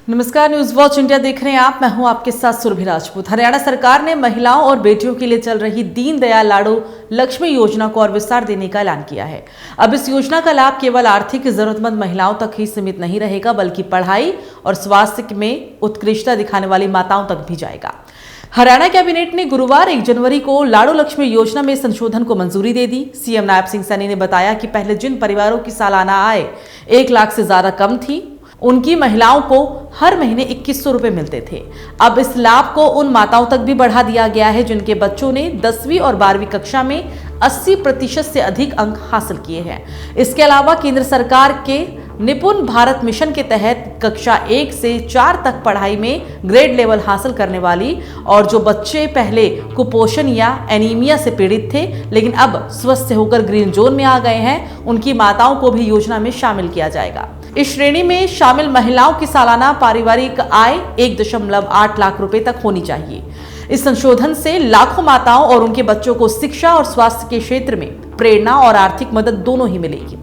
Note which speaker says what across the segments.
Speaker 1: नमस्कार, news watch India देख रहे हैं आप। मैं हूं आपके साथ सुरभि राजपूत। हरियाणा सरकार ने महिलाओं और बेटियों के लिए चल रही दीनदयाल लाडो लक्ष्मी योजना को और विस्तार देने का ऐलान किया है। अब इस योजना का लाभ केवल आर्थिक जरूरतमंद महिलाओं तक ही सीमित नहीं रहेगा, बल्कि पढ़ाई और स्वास्थ्य में उत्कृष्टता दिखाने वाली माताओं तक भी जाएगा। हरियाणा कैबिनेट ने गुरुवार 1 जनवरी को लाडो लक्ष्मी योजना में संशोधन को मंजूरी दे दी। सीएम नायब सिंह सैनी ने बताया कि पहले जिन परिवारों की सालाना आय 1 लाख से ज्यादा कम थी, उनकी महिलाओं को हर महीने 2100 रुपए मिलते थे। अब इस लाभ को उन माताओं तक भी बढ़ा दिया गया है जिनके बच्चों ने 10वीं और 12वीं कक्षा में 80% से अधिक अंक हासिल किए हैं। इसके अलावा केंद्र सरकार के निपुण भारत मिशन के तहत कक्षा 1 से 4 तक पढ़ाई में ग्रेड लेवल हासिल करने वाली और जो बच्चे पहले कुपोषण या एनीमिया से पीड़ित थे लेकिन अब स्वस्थ होकर ग्रीन जोन में आ गए हैं, उनकी माताओं को भी योजना में शामिल किया जाएगा। इस श्रेणी में शामिल महिलाओं की सालाना पारिवारिक आय 1.8 लाख रुपए तक होनी चाहिए। इस संशोधन से लाखों माताओं और उनके बच्चों को शिक्षा और स्वास्थ्य के क्षेत्र में प्रेरणा और आर्थिक मदद दोनों ही मिलेगी।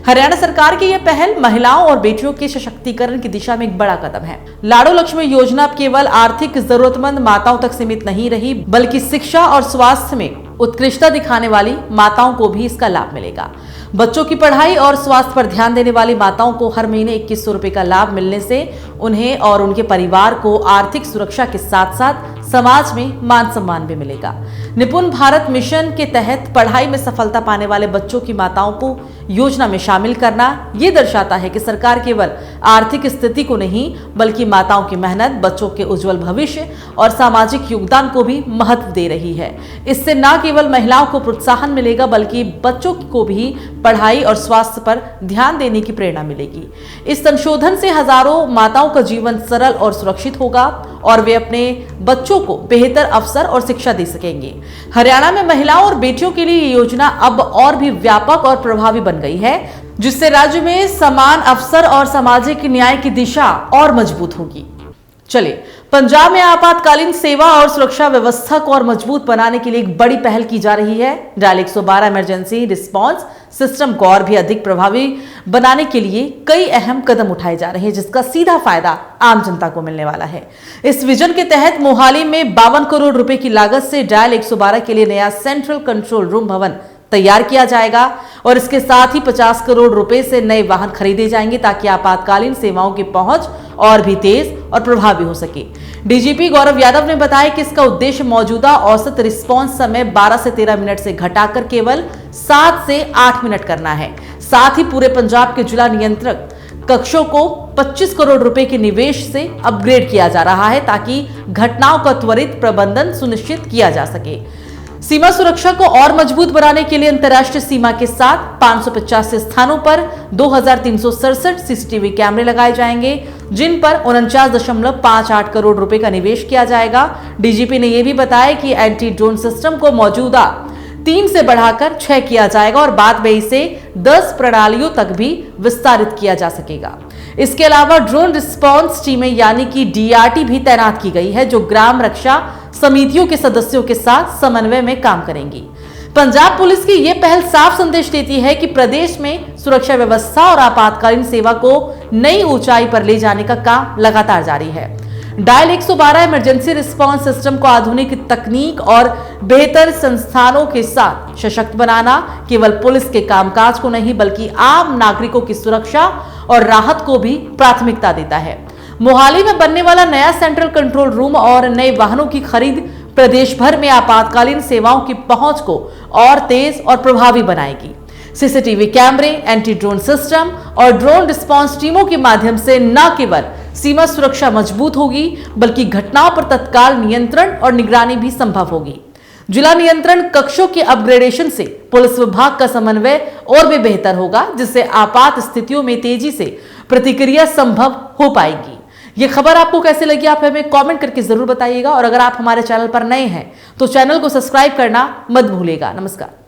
Speaker 1: हरियाणा सरकार की यह पहल महिलाओं और बेटियों के सशक्तिकरण की दिशा में एक बड़ा कदम है। लाडो लक्ष्मी योजना केवल आर्थिक जरूरतमंद माताओं तक सीमित नहीं रही, बल्कि शिक्षा और स्वास्थ्य में उत्कृष्टता दिखाने वाली माताओं को भी इसका लाभ मिलेगा। बच्चों की पढ़ाई और स्वास्थ्य पर ध्यान देने वाली माताओं को हर महीने 2100 रुपए का लाभ मिलने से उन्हें और उनके परिवार को आर्थिक सुरक्षा के साथ साथ समाज में मान सम्मान भी मिलेगा। निपुण भारत मिशन के तहत पढ़ाई में सफलता पाने वाले बच्चों की माताओं को योजना में शामिल करना ये दर्शाता है कि सरकार केवल आर्थिक स्थिति को नहीं बल्कि माताओं की मेहनत, बच्चों के उज्जवल भविष्य और सामाजिक योगदान को भी महत्व दे रही है। इससे न केवल महिलाओं को प्रोत्साहन मिलेगा बल्कि बच्चों को भी पढ़ाई और स्वास्थ्य पर ध्यान देने की प्रेरणा मिलेगी। इस संशोधन से हजारों माताओं का जीवन सरल और सुरक्षित होगा और वे अपने बच्चों को बेहतर अवसर और शिक्षा दे सकेंगे। हरियाणा में महिलाओं और बेटियों के लिए ये योजना अब और भी व्यापक और प्रभावी बन गई है, जिससे राज्य में समान अवसर और सामाजिक न्याय की दिशा और मजबूत होगी। चलिए, पंजाब में आपातकालीन सेवा और सुरक्षा व्यवस्था को और मजबूत बनाने के लिए एक बड़ी पहल की जा रही है। डायल 112 इमरजेंसी रिस्पांस सिस्टम को और भी अधिक प्रभावी बनाने के लिए कई अहम कदम उठाए जा रहे हैं, जिसका सीधा फायदा आम जनता को मिलने वाला है। इस विजन के तहत मोहाली में 52 करोड़ रुपए की लागत से डायल 112 के लिए नया सेंट्रल कंट्रोल रूम भवन तैयार किया जाएगा और इसके साथ ही 50 करोड़ रुपए से नए वाहन खरीदे जाएंगे ताकि आपातकालीन सेवाओं की पहुंच और भी तेज और प्रभावी हो सके। डीजीपी गौरव यादव ने बताया कि इसका उद्देश्य मौजूदा औसत रिस्पांस समय 12 से 13 मिनट से घटाकर केवल 7 से 8 मिनट करना है। साथ ही पूरे पंजाब के जिला नियंत्रक कक्षों को 25 करोड़ रुपए के निवेश से अपग्रेड किया जा रहा है ताकि घटनाओं का त्वरित प्रबंधन सुनिश्चित किया जा सके। सीमा सुरक्षा को और मजबूत बनाने के लिए अंतर्राष्ट्रीय सीमा के साथ 585 स्थानों पर 2367 सीसीटीवी कैमरे लगाए जाएंगे, जिन पर 49.58 करोड़ रुपए का निवेश किया जाएगा। डीजीपी ने यह भी बताया कि एंटी ड्रोन सिस्टम को मौजूदा 3 से बढ़ाकर 6 किया जाएगा और बाद में इसे 10 प्रणालियों तक भी विस्तारित किया जा सकेगा। इसके अलावा ड्रोन रिस्पांस टीमें यानी कि डीआरटी भी तैनात की गई है, जो ग्राम रक्षा समितियों के सदस्यों के साथ समन्वय में काम करेंगी। पंजाब पुलिस की यह पहल साफ संदेश देती है कि प्रदेश में सुरक्षा व्यवस्था और आपातकालीन सेवा को नई ऊंचाई पर ले जाने का काम लगातार जारी है। डायल 112 इमरजेंसी रिस्पांस सिस्टम को आधुनिक तकनीक और बेहतर संस्थानों के साथ सशक्त बनाना केवल पुलिस के कामकाज को नहीं बल्कि आम नागरिकों की सुरक्षा और राहत को भी प्राथमिकता देता है। मोहाली में बनने वाला नया सेंट्रल कंट्रोल रूम और नए वाहनों की खरीद प्रदेश भर में आपातकालीन सेवाओं की पहुंच को और तेज और प्रभावी बनाएगी। सीसीटीवी कैमरे, एंटी ड्रोन सिस्टम और ड्रोन रिस्पांस टीमों के माध्यम से न केवल सीमा सुरक्षा मजबूत होगी बल्कि घटनाओं पर तत्काल नियंत्रण और निगरानी भी संभव होगी। जिला नियंत्रण कक्षों के अपग्रेडेशन से पुलिस विभाग का समन्वय और भी बेहतर होगा, जिससे आपात स्थितियों में तेजी से प्रतिक्रिया संभव हो पाएगी। ये खबर आपको कैसे लगी, आप हमें कमेंट करके जरूर बताइएगा और अगर आप हमारे चैनल पर नए हैं तो चैनल को सब्सक्राइब करना मत भूलिएगा। नमस्कार।